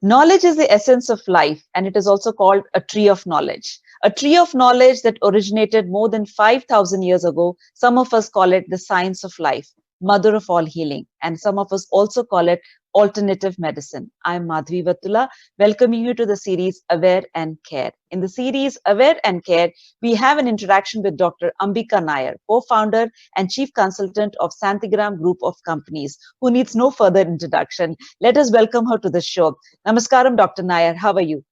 Knowledge is the essence of life, and it is also called a tree of knowledge. A tree of knowledge that originated more than 5,000 years ago. Some of us call it the science of life, mother of all healing, and some of us also call it alternative medicine. I'm Madhvi Vatula, welcoming you to the series Aware and Care. In the series Aware and Care, we have an interaction with Dr. Ambika Nair, co-founder and chief consultant of Santigram Group of Companies, who needs no further introduction. Let us welcome her to the show. Namaskaram, Dr. Nair. How are you?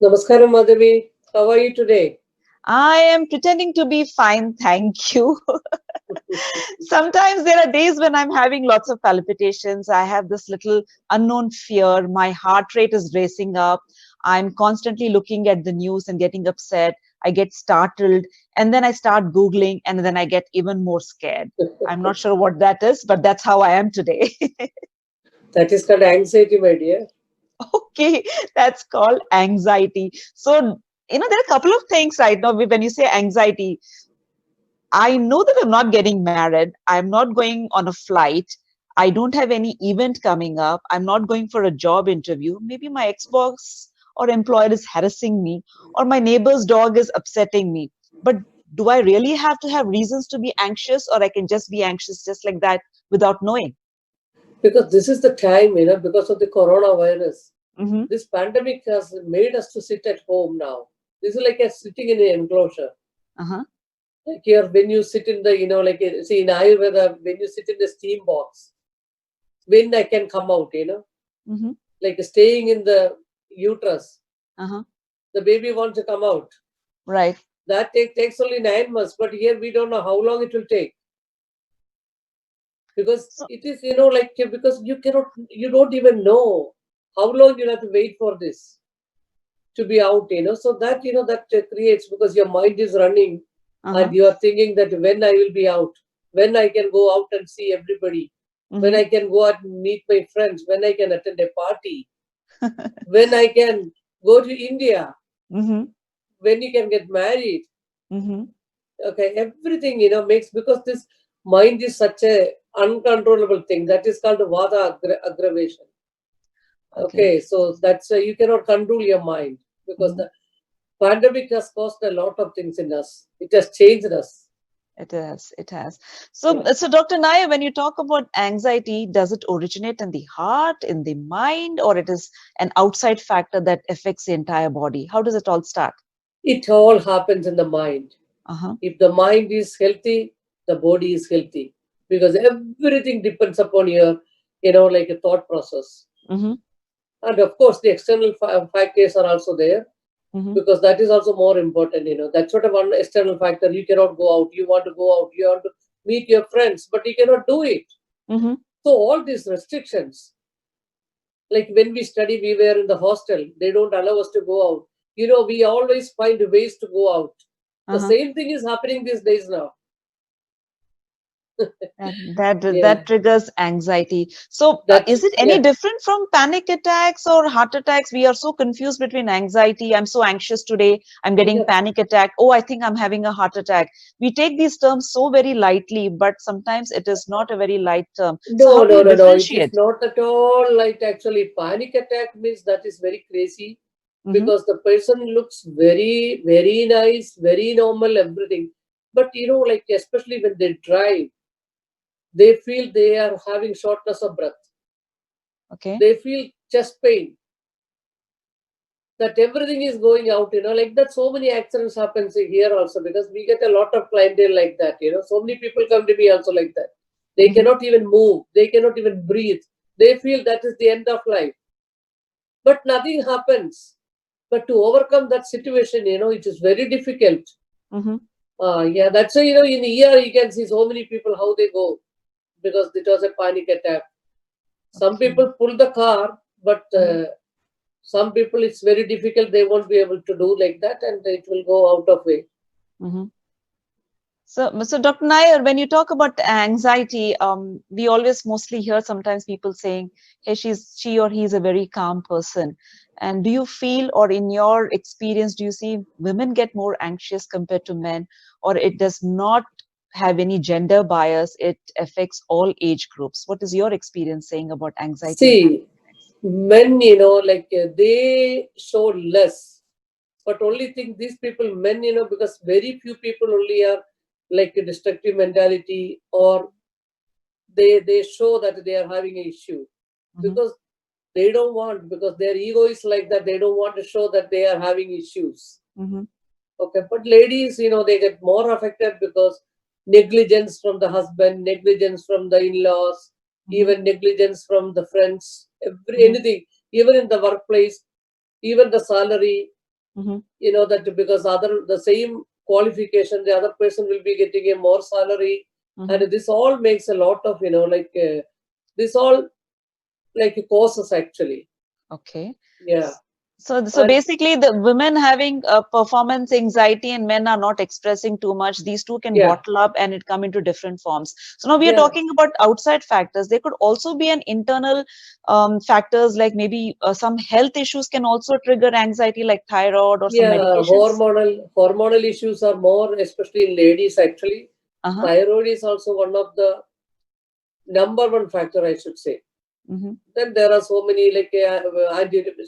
Namaskaram, Madhavi. How are you today? I am pretending to be fine, thank you. Sometimes there are days when I'm having lots of palpitations. I have this little unknown fear. My heart rate is racing up. I'm constantly looking at the news and getting upset. I get startled and then I start Googling and then I get even more scared. I'm not sure what that is, but that's how I am today. That is called anxiety, my dear. Okay, that's called anxiety. So, there are a couple of things right now when you say anxiety. I know that I'm not getting married. I'm not going on a flight. I don't have any event coming up. I'm not going for a job interview. Maybe my ex-boss or employer is harassing me, or my neighbor's dog is upsetting me. But do I really have to have reasons to be anxious, or I can just be anxious just like that without knowing? Because this is the time, because of the coronavirus. Mm-hmm. This pandemic has made us to sit at home now. This is like a sitting in an enclosure. Uh-huh. Like here, when you sit in the, see in Ayurveda, when you sit in the steam box, when I can come out, Mm-hmm. like staying in the uterus, Uh-huh. the baby wants to come out. Right. That takes only 9 months, but here we don't know how long it will take. Because So, it is because you don't even know how long you'll have to wait for this to be out, so that that creates, because your mind is running uh-huh. and you are thinking that when I will be out, when I can go out and see everybody, when Mm-hmm. I can go out and meet my friends, when I can attend a party, when I can go to India, Mm-hmm. when you can get married. Mm-hmm. Okay, everything makes, because this mind is such a uncontrollable thing, that is called vata aggravation. Okay. Okay, so that's you cannot control your mind, because Mm-hmm. the pandemic has caused a lot of things in us. It has changed us. It is. It has. Yeah. So, Dr. Nair, when you talk about anxiety, does it originate in the heart, in the mind, or it is an outside factor that affects the entire body? How does it all start? It all happens in the mind. Uh-huh. If the mind is healthy, the body is healthy, because everything depends upon your, like a thought process. Mm-hmm. And of course, the external factors are also there, Mm-hmm. because that is also more important. That's sort of one external factor. You cannot go out. You want to go out. You want to meet your friends, but you cannot do it. Mm-hmm. So all these restrictions, like when we study, we were in the hostel. They don't allow us to go out. We always find ways to go out. The Uh-huh. same thing is happening these days now. That Yeah, triggers anxiety. So, that's is it any yeah. different from panic attacks or heart attacks? We are so confused between anxiety. I'm so anxious today. I'm getting Yeah. panic attack. Oh, I think I'm having a heart attack. We take these terms so very lightly, but sometimes it is not a very light term. So, how No, do no, you no, no. It is differentiate? not at all like, actually, panic attack means that is very crazy, Mm-hmm. because the person looks very, very nice, very normal, everything. But like especially when they drive, they feel they are having shortness of breath. Okay. They feel chest pain, that everything is going out, like that. So many accidents happens here also, because we get a lot of clientele like that, so many people come to me also like that. They Mm-hmm. cannot even move, they cannot even breathe, they feel that is the end of life, but nothing happens. But to overcome that situation, it is very difficult. Mm-hmm. Yeah, that's why, in the ER you can see so many people how they go, because it was a panic attack. Some Okay. people pull the car, but Mm-hmm. some people it's very difficult, they won't be able to do like that, and it will go out of way. Mm-hmm. So, Dr. Nair, when you talk about anxiety, we always mostly hear sometimes people saying, "Hey, she or he is a very calm person." And do you feel, or in your experience, do you see women get more anxious compared to men, or it does not have any gender bias? It affects all age groups. What is your experience saying about anxiety and panic See, attacks? men, they show less. But only thing these people, men, because very few people only are like a destructive mentality, or they show that they are having an issue, Mhm. because they don't want, because their ego is like that, they don't want to show that they are having issues. Mhm. Okay, but ladies, they get more affected because negligence from the husband, negligence from the in-laws, Mhm. even negligence from the friends, Mhm. anything, even in the workplace, even the salary, Mhm. that because the same qualification, the other person will be getting a more salary, Mhm. and this all makes a lot of, this all like causes actually. Okay. Yeah. So And basically, the women having performance anxiety and men are not expressing too much. These two can yeah, bottle up and it come into different forms. So now we are yeah, talking about outside factors. There could also be an internal factors like maybe some health issues can also trigger anxiety, like thyroid or some yeah, medications. hormonal issues are more, especially in ladies actually. Uh-huh. Thyroid is also one of the number one factor, I should say. Mm-hmm. Then there are so many like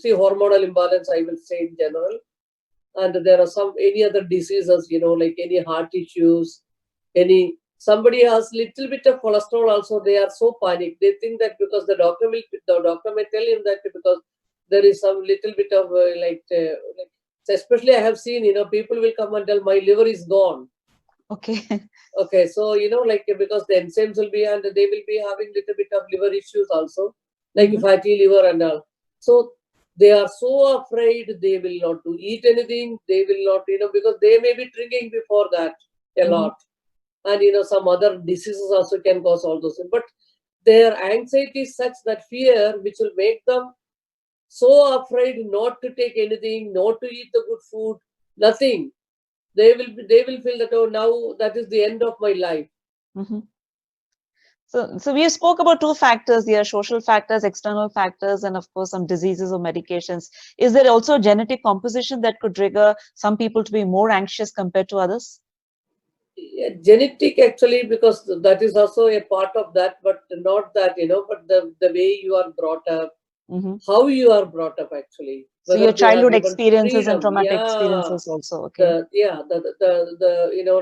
see, hormonal imbalance, I will say in general. And there are some any other diseases, like any heart issues, any somebody has little bit of cholesterol also, they are so panicked. They think that because the doctor may tell him that because there is some little bit of like, especially I have seen, people will come and tell my liver is gone. Okay. Okay, so like because the enzymes will be, and they will be having little bit of liver issues also, like Mm-hmm. fatty liver and all. So they are so afraid, they will not to eat anything. They will not, because they may be drinking before that a Mm-hmm. lot, and some other diseases also can cause all those things. But their anxiety is such, that fear which will make them so afraid not to take anything, not to eat the good food, nothing. They will feel that, oh, now that is the end of my life. Mm-hmm. So we spoke about two factors here, social factors, external factors, and of course some diseases or medications. Is there also a genetic composition that could trigger some people to be more anxious compared to others? Yeah, genetic actually, because that is also a part of that, but not that, but the way you are brought up, Hmm. how you are brought up actually, So whether your they are childhood given experiences and freedom. traumatic Yeah, experiences also. Okay. the yeah the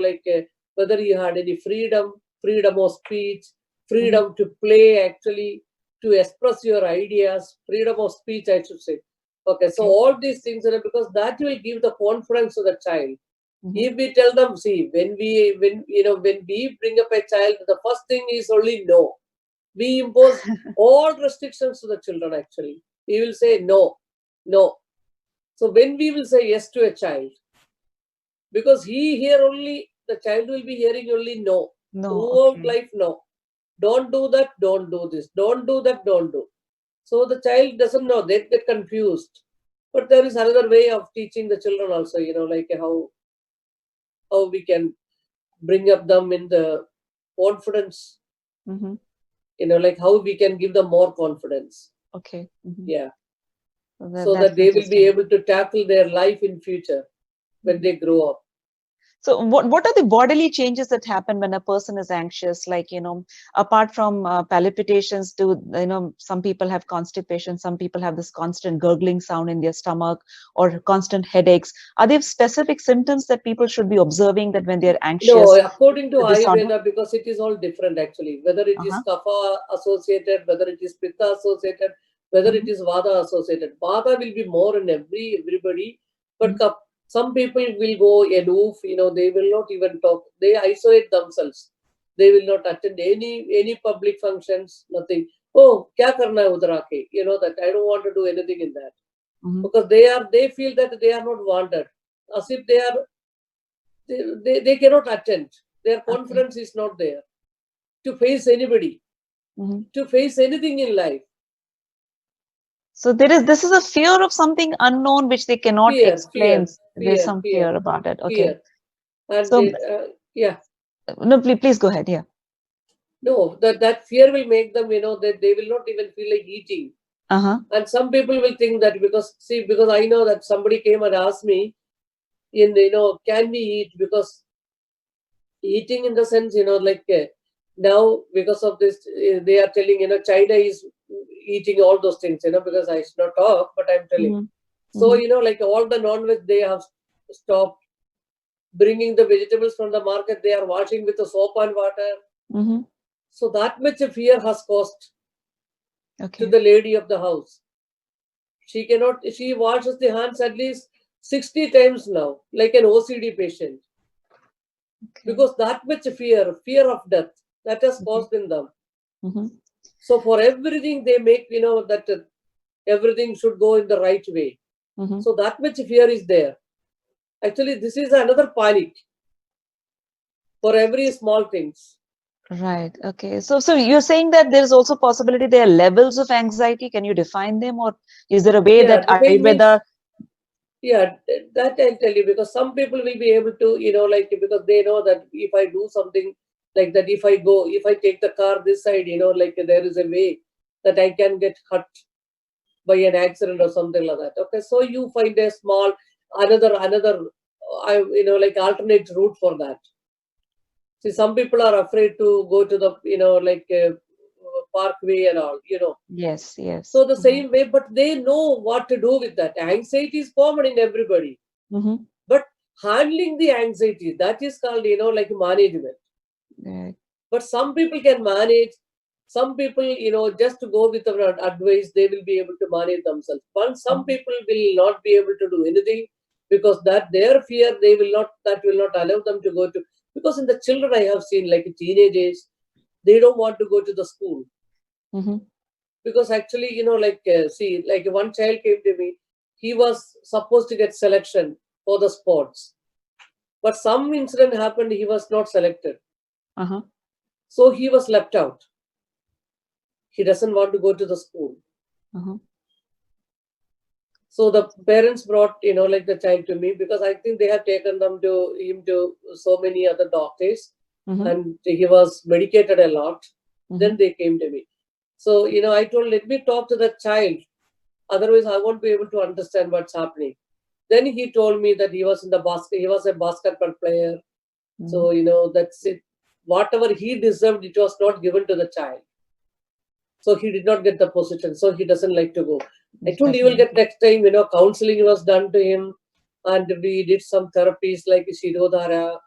like whether you had any freedom of speech, Hmm. freedom to play actually, to express your ideas, freedom of speech, I should say. Okay, so Okay. all these things, because that will give the confidence to the child. Hmm. If we tell them, see, when we bring up a child, the first thing is only no. We impose all restrictions to the children actually. We will say no, no. So when we will say yes to a child, because he hear only, the child will be hearing only no. No. Throughout Okay. life, no. Don't do that, don't do this. Don't do that, don't do. So the child doesn't know, they get confused. But there is another way of teaching the children also, like how we can bring up them in the confidence, Hmm. like how we can give them more confidence. Okay. Hmm. Yeah. So That's that they will be interesting. able to tackle their life in future when Mhm. they grow up. So what are the bodily changes that happen when a person is anxious? Like, apart from palpitations, some people have constipation, some people have this constant gurgling sound in their stomach or constant headaches. Are there specific symptoms that people should be observing that when they're No, anxious, according to the disorder? Ayurveda, because it is all different actually, whether it is Uh-huh. Kapha associated, whether it is Pitta associated, whether it Hmm. is Vata associated. Vata will be more in everybody, but some people will go aloof, they will not even talk. They isolate themselves. They will not attend any public functions, nothing. Oh, kya karna hai udhar aake? That I don't want to do anything in that. Hmm. Because they feel that they are not wanted. As if they cannot attend. Their Okay. confidence is not there to face anybody, Hmm. to face anything in life. So this is a fear of something unknown which they cannot Fear, explain. fear, There's fear, some fear, fear about it. Okay. fear. And So yeah, no, please go ahead. Yeah. no, that fear will make them, that they will not even feel like eating. Uh-huh. And some people will think that because I know that somebody came and asked me, can we eat? Because eating in the sense, like now because of this, they are telling, China is eating all those things, because I should not talk, but I'm telling. Mhm. So, Mhm. like all the non-veg, they have stopped bringing the vegetables from the market. They are washing with the soap and water. Mhm. So that much fear has caused to Okay. the lady of the house. She washes the hands at least 60 times now, like an OCD patient, Okay. because that much fear of death, that has Okay. caused in them. Mhm. So for everything they make, that everything should go in the right way. Mhm. So that much fear is there. Actually, this is another panic for every small things. Right. Okay. So you're saying that there is also possibility there are levels of anxiety. Can you define them, or is there a way Yeah, that define Ayurveda? means, yeah, that I'll tell you, because some people will be able to, like, because they know that if I do something like that, if I take the car this side, like there is a way that I can get hurt by an accident or something like that. Okay, so you find a small another like alternate route for that. See, some people are afraid to go to the like parkway and all. Yes. Yes. So the same way, but they know what to do with that. Anxiety is common in everybody, Mm-hmm. but handling the anxiety, that is called like management. Right. But some people can manage. Some people, just to go with our advice, they will be able to manage themselves. But some Mhm. people will not be able to do anything, because that their fear, that will not allow them to go to. Because in the children I have seen, like teenagers, they don't want to go to the school, Mm-hmm. because actually, like see, like one child came to me. He was supposed to get selection for the sports, but some incident happened. He was not selected, Uh-huh. so he was left out. He doesn't want to go to the school. Uh-huh. So the parents brought, like the child to me, because I think they had taken him to so many other doctors, Mm-hmm. and he was medicated a lot. Mm-hmm. Then they came to me. So, I told, let me talk to the child. Otherwise, I won't be able to understand what's happening. Then he told me that he was in the basket. He was a basketball player. Mm-hmm. So, that's it. Whatever he deserved, it was not given to the child. So he did not get the position. So he doesn't like to go. I told you will get Definitely. next time, counseling was done to him, and we did some therapies like Shirodhara,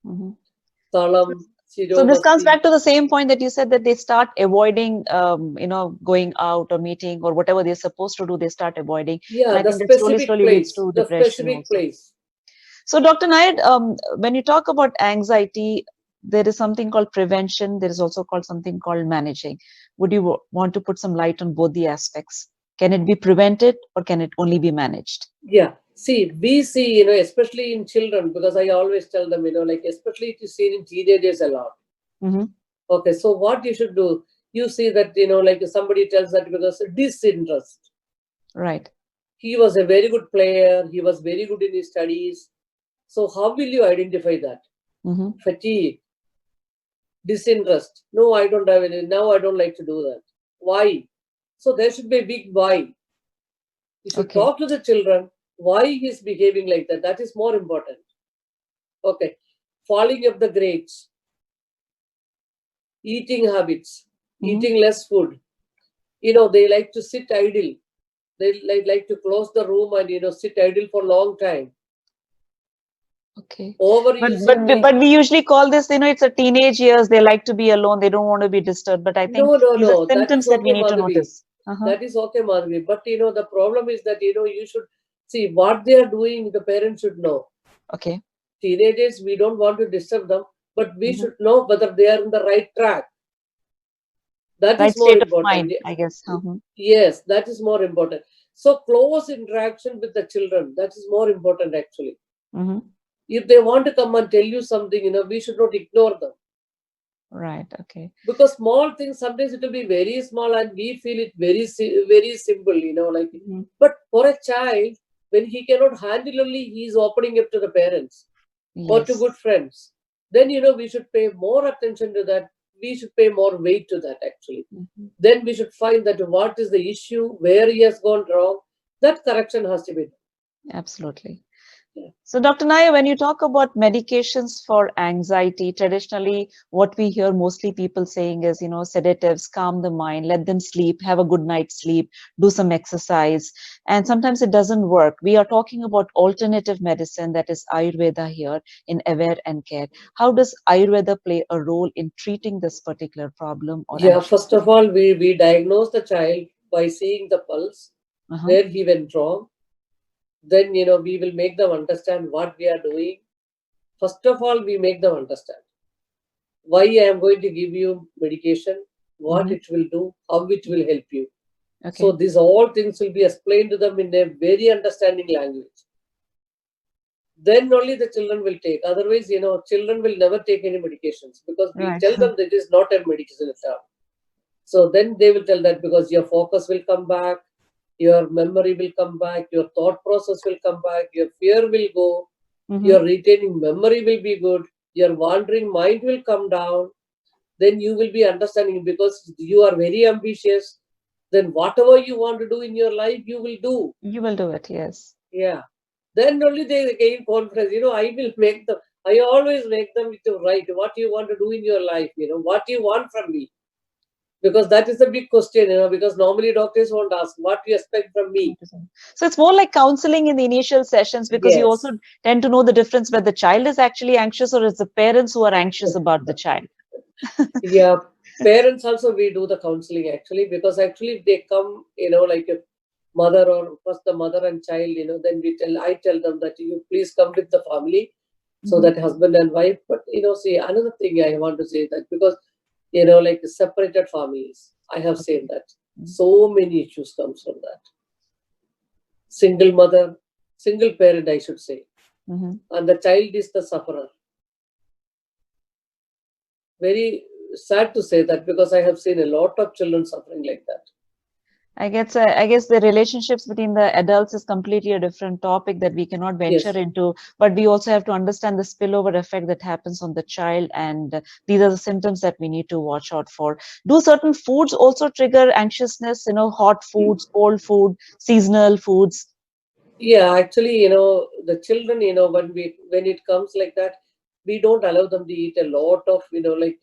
Mm-hmm. Talam, So this comes Shiromasti. back to the same point that you said, that they start avoiding, going out or meeting or whatever they're supposed to do, they start avoiding. And Yeah, I the think that slowly, specific slowly leads place. to The depression specific also. place. So, Dr. Nair, when you talk about anxiety, there is something called prevention. There is also called something called managing. Would you want to put some light on both the aspects? Can it be prevented or can it only be managed? Yeah. See, we see, especially in children, because I always tell them, like, especially it is seen in teenagers a lot. Mm-hmm. Okay, so what you should do, you see that, like somebody tells that because disinterest. Right. He was a very good player. He was very good in his studies. So how will you identify that? Mm-hmm. Fatigue, disinterest. No, I don't have any. Now I don't like to do that. Why? So there should be a big why. You should Okay. talk to the children why he's behaving like that. That is more important. Okay. Falling of the grades, eating habits, Mm-hmm. eating less food. They like to sit idle. They like to close the room and sit idle for a long time. Okay. But Overusing but the but we usually call this, it's a teenage years. They like to be alone. They don't want to be disturbed. But I think no, no, these are no. That symptoms is that we okay, need to Madhavi. notice. Uh-huh. That is okay, Madhavi. But the problem is that you should see what they are doing. The parents should know. Okay. Teenagers, we don't want to disturb them, but we Mm-hmm. should know whether they are in the right track. That Right is more state of important. mind, I guess. Uh-huh. Yes, that is more important. So close interaction with the children, that is more important actually. Mm-hmm. If they want to come and tell you something, we should not ignore them. Right. Okay. Because small things, sometimes it will be very small and we feel it very simple, like. Mm-hmm. But for a child, when he cannot handle, only he is opening up to the parents or to Yes. good friends, then we should pay more attention to that. We should pay more weight to that actually. Mm-hmm. Then we should find that what is the issue, where he has gone wrong. That correction has to be done. Absolutely. So, Dr. Nair, when you talk about medications for anxiety, traditionally, what we hear mostly people saying is, sedatives, calm the mind, let them sleep, have a good night's sleep, do some exercise. And sometimes it doesn't work. We are talking about alternative medicine, that is Ayurveda here in Aware and Care. How does Ayurveda play a role in treating this particular problem or Yeah, first anxiety? of all, we diagnose the child by seeing the pulse, Uh-huh. where he went wrong. Then, we will make them understand what we are doing. First of all, we make them understand why I am going to give you medication, what Hmm. it will do, how it will help you. So Okay. these all things will be explained to them in a very understanding language. Then only the children will take. Otherwise, children will never take any medications because we Right. tell them that it is not a medication at all. So then they will tell that because your focus will come back, your memory will come back, your thought process will come back, your fear will go, Hmm. your retaining memory will be good, your wandering mind will come down. Then you will be understanding because you are very ambitious. Then whatever you want to do in your life, you will do. You will do it, yes. Yeah. Then only they gain confidence. I will make them. I always make them to write what you want to do in your life. What you want from me, because that is the big question. Because normally doctors won't ask what you expect from me. 100%. So it's more like counseling in the initial sessions because you also Yes. tend to know the difference whether the child is actually anxious or it's the parents who are anxious about the child. Yeah. Parents also we do the counseling actually because actually if they come, like a mother or first the mother and child, then I tell them that you please come with the family, so Mhm. that husband and wife. But see another thing I want to say that because like separated families, I have Okay. seen that Mm. so many issues comes from that. Single mother, single parent, I should say, Mhm. and the child is the sufferer. Very sad to say that because I have seen a lot of children suffering like that. I guess the relationships between the adults is completely a different topic that we cannot venture Yes. into, but we also have to understand the spillover effect that happens on the child, and these are the symptoms that we need to watch out for. Do certain foods also trigger anxiousness? Hot foods, cold food, seasonal foods. Yeah, actually, the children, when it comes like that, we don't allow them to eat a lot of, like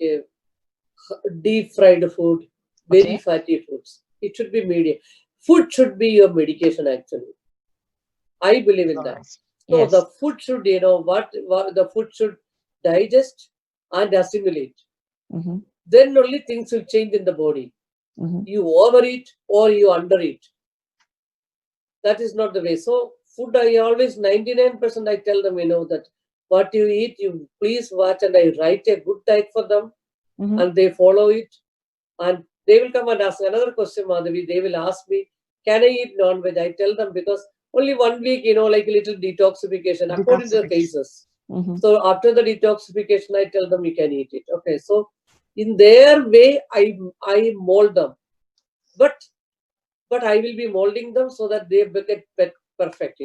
deep fried food, very Okay. fatty foods. It should be medium. Food should be your medication, actually. I believe in All that. right. So the Yes. food should, what the food should digest and assimilate. Mm-hmm. Then only things will change in the body. Mm-hmm. You overeat or you undereat. That is not the way. So food, I always 99% I tell them, that what you eat, you please watch, and I write a good diet for them, Mm-hmm. and they follow it, and they will come and ask another question, Madhavi. They will ask me, can I eat non-veg? I tell them because only 1 week, like a little detoxification according to the Detoxification. cases. Mm-hmm. So after the detoxification, I tell them you can eat it. Okay, so in their way, I mold them, but I will be molding them so that they get perfect.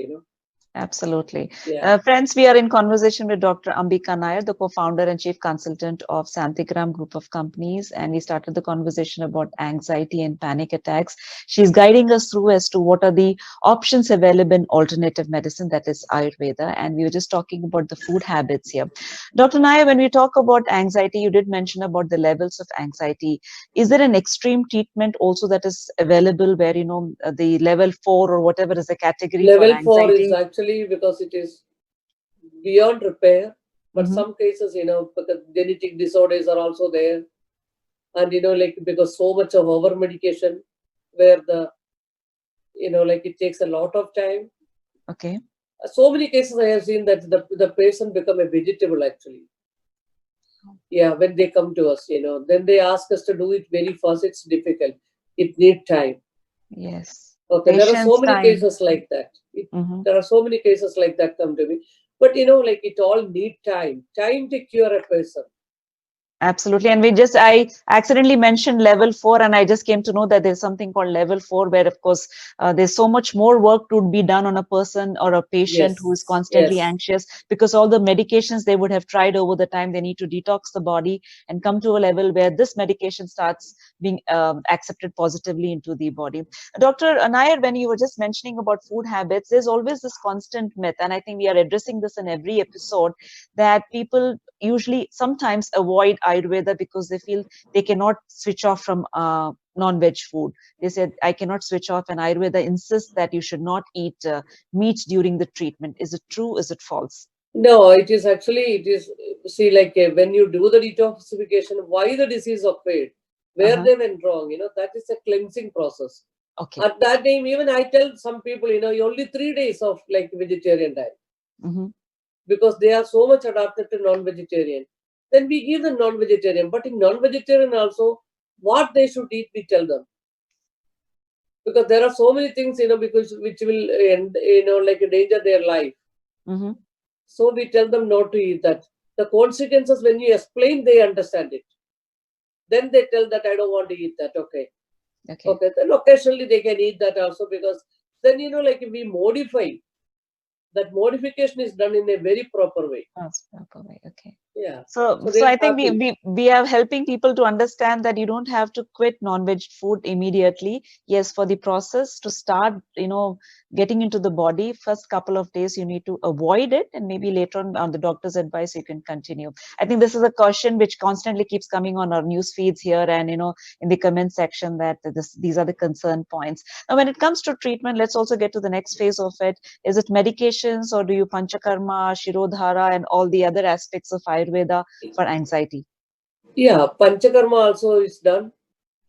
Absolutely. Yeah. Friends, we are in conversation with Dr. Ambika Nair, the co-founder and chief consultant of Santigram Group of Companies. And we started the conversation about anxiety and panic attacks. She's guiding us through as to what are the options available in alternative medicine, that is Ayurveda. And we were just talking about the food habits here. Dr. Nair, when we talk about anxiety, you did mention about the levels of anxiety. Is there an extreme treatment also that is available where, the level 4 or whatever is the category for Level 4 is anxiety? actually because it is beyond repair, but Mm-hmm. some cases, because genetic disorders are also there, and like because so much of over medication, where like it takes a lot of time. Okay. So many cases I have seen that the patient become a vegetable actually. Yeah, when they come to us, then they ask us to do it very fast. It's difficult. It need time. Yes. Okay, there are so Patience many time. cases like that. Mm-hmm. There are so many cases like that come to me. But like it all need time. Time to cure a person. Absolutely. And I accidentally mentioned level 4, and I just came to know that there's something called level 4, where, of course, there's so much more work to be done on a person or a patient who is Yes, constantly yes. anxious, because all the medications they would have tried over the time, they need to detox the body and come to a level where this medication starts being accepted positively into the body. Dr. Nair, when you were just mentioning about food habits, there's always this constant myth, and I think we are addressing this in every episode, that people usually sometimes avoid Ayurveda because they feel they cannot switch off from non-veg food. They said, I cannot switch off, and Ayurveda insists that you should not eat meat during the treatment. Is it true? Is it false? No, it is actually, it is, see, like when you do the detoxification, why the disease occurred, where Uh-huh. they went wrong, that is a cleansing process. Okay. At that time, even I tell some people, only 3 days of like vegetarian diet, Mm-hmm. because they are so much adapted to non-vegetarian. Then we give them non-vegetarian, but in non-vegetarian also, what they should eat, we tell them, because there are so many things, because which will end, like endanger their life. Mm-hmm. So we tell them not to eat that. The consequences, when you explain, they understand it. Then they tell that I don't want to eat that. Okay. Okay. Okay. Then occasionally they can eat that also, because then, like we modify, that modification is done in a very proper way. That's proper way. Okay. Yeah. So, So so they're I think happy. we are helping people to understand that you don't have to quit non-veg food immediately. Yes, for the process to start, getting into the body, first couple of days you need to avoid it, and maybe later on the doctor's advice you can continue. I think this is a question which constantly keeps coming on our news feeds here, and in the comment section, that these are the concern points. Now, when it comes to treatment, let's also get to the next phase of it. Is it medications, or do you panchakarma, shirodhara, and all the other aspects of Ayurveda for anxiety? Yeah. Panchakarma also is done.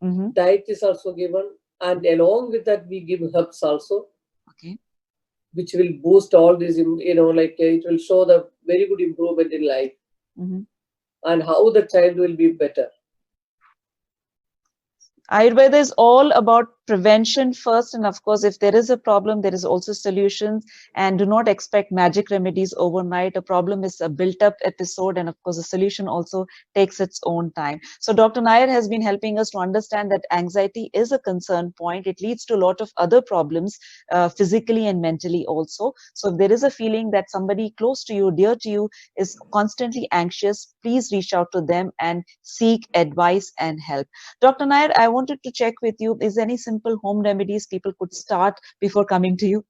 Mm-hmm. Diet is also given. And along with that, we give herbs also, Okay. which will boost all these, like it will show the very good improvement in life, Mm-hmm. and how the child will be better. Ayurveda is all about prevention first, and of course, if there is a problem, there is also solutions. And do not expect magic remedies overnight. A problem is a built-up episode, and of course, the solution also takes its own time. So, Dr. Nair has been helping us to understand that anxiety is a concern point. It leads to a lot of other problems, physically and mentally also. So, if there is a feeling that somebody close to you, dear to you, is constantly anxious, please reach out to them and seek advice and help. Dr. Nair, I wanted to check with you, is there any simple home remedies people could start before coming to you?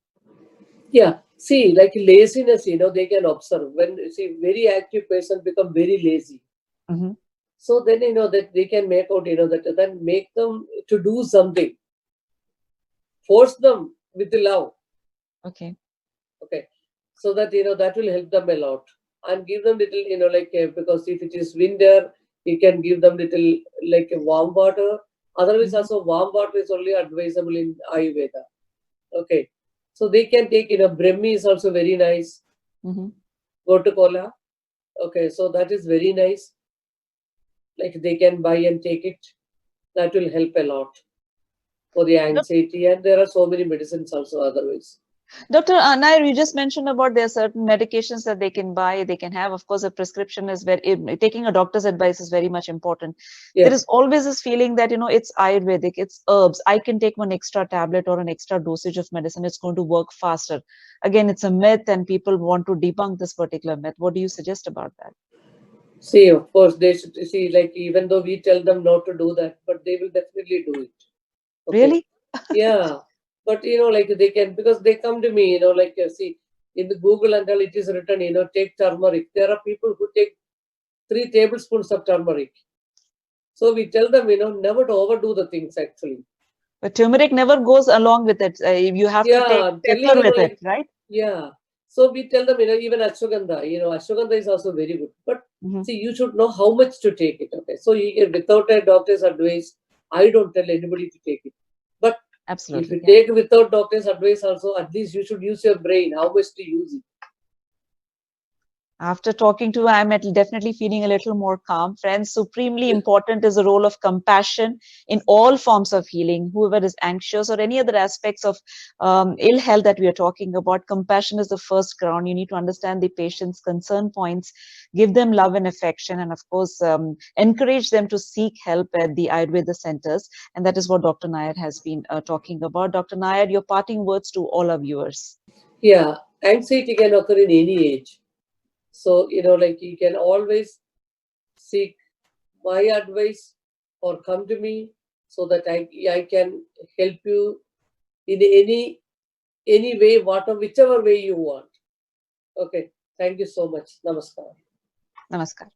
Yeah. See, like laziness, they can observe. When you see very active person become very lazy. Mm-hmm. So then, that they can make out, that then make them to do something. Force them with love. Okay. Okay. So that, that will help them a lot. And give them little, like, because if it is winter, you can give them little, like warm water. Otherwise, Mm-hmm. also warm water is only advisable in Ayurveda. Okay. So they can take, Brahmi is also very nice. Mm-hmm. Go to Kola. Okay. So that is very nice. Like they can buy and take it. That will help a lot for the anxiety. And there are so many medicines also otherwise. Dr. Nair, you just mentioned about there are certain medications that they can buy, they can have. Of course, a prescription is taking a doctor's advice is very much important. There Yeah. is always this feeling that, it's Ayurvedic, it's herbs. I can take one extra tablet or an extra dosage of medicine. It's going to work faster. Again, it's a myth, and people want to debunk this particular myth. What do you suggest about that? See, of course, they should see, like, even though we tell them not to do that, but they will definitely do it. Okay. Really? Yeah. But, like they can, because they come to me, like, see, in the Google and all, it is written, take turmeric. There are people who take 3 tablespoons of turmeric. So we tell them, never to overdo the things actually. But turmeric never goes along with it. You have to Yeah, take I'm telling, pepper with it, like, right? yeah. So we tell them, even ashwagandha, ashwagandha is also very good. But Mm-hmm. see, you should know how much to take it. Okay. So without a doctor's advice, I don't tell anybody to take it. But if Absolutely. you Yeah. take without doctor's advice also, at least you should use your brain, how much to use it. After talking to you, I'm definitely feeling a little more calm. Friends, supremely important is the role of compassion in all forms of healing. Whoever is anxious or any other aspects of ill health that we are talking about, compassion is the first ground. You need to understand the patient's concern points, give them love and affection, and of course, encourage them to seek help at the Ayurveda centers. And that is what Dr. Nair has been talking about. Dr. Nair, your parting words to all our viewers. Yeah, anxiety can occur in any age. So, like you can always seek my advice or come to me so that I can help you in any way, whichever way you want. Okay. Thank you so much. Namaskar. Namaskar.